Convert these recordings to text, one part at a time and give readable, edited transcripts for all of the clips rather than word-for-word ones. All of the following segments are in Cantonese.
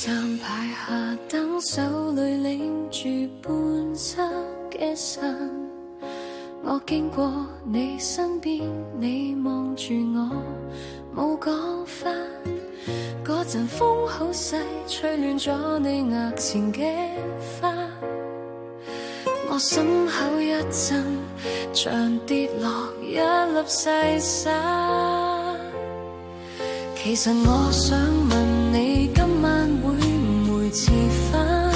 站排下等，手裏拎住半側嘅傘，我經過你身邊，你望住我冇講返。嗰陣風好細，吹亂咗你額前嘅花，我心口一震，像跌落一粒細沙。其實我想問你今晚會唔會遲返？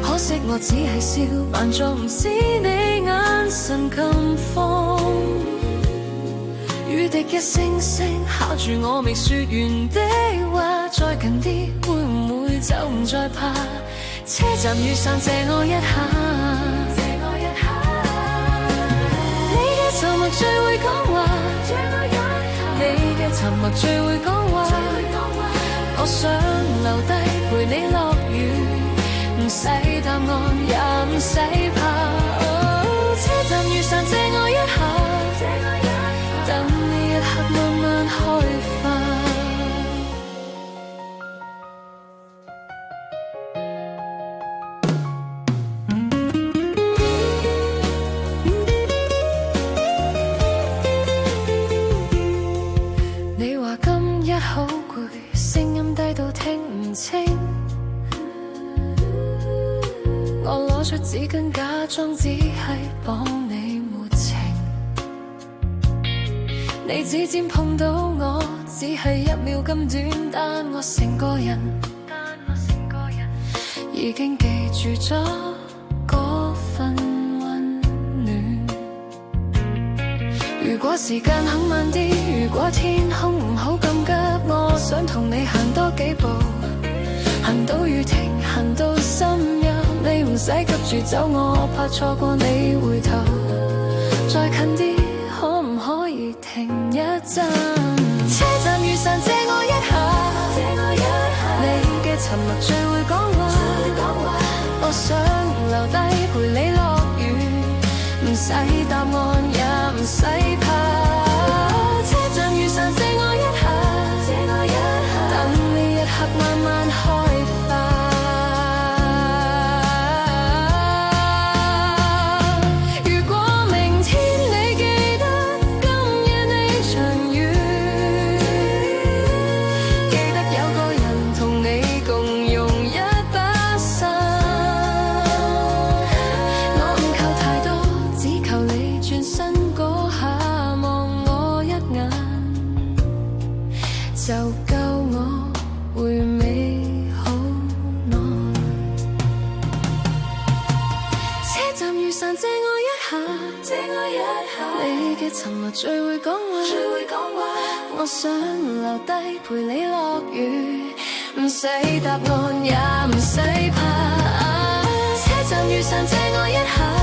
可惜我只係笑，扮作唔知你眼神咁慌。雨滴一聲聲敲住我未說完的話，再近啲會唔會就唔再怕？車站雨傘借我一下，借我一下。你嘅沉默最會講話，借我一下。你嘅沉默最會講話，我想留低陪你落雨，唔使答案也唔使怕。車站雨傘借我一下，借我一下。等呢一刻慢慢開花。你話今日好攰，聲音低到聽唔清，我攞出紙巾假裝只係幫你沒情。你指尖碰到我，只係1秒咁短，但我成個人已經記住咗嗰份溫暖。如果時間肯慢啲，如果天空唔好咁急，我想同你行多幾步，行到雨停，行到深入，你唔使急住走，我怕錯過你回頭。再近啲可唔可以停一陣？車站雨傘借我一下，借我一下。你嘅沉默最會講話，我想留低陪你落雨，唔使答案也唔使怕。車站雨傘借我一下，借我一下。等呢一刻慢慢開花。就夠我回味好耐。車站雨傘借我一下，借我一下。你嘅沉默最會講話，我想留低陪你落雨，唔使答案也唔使怕。車站雨傘借我一下。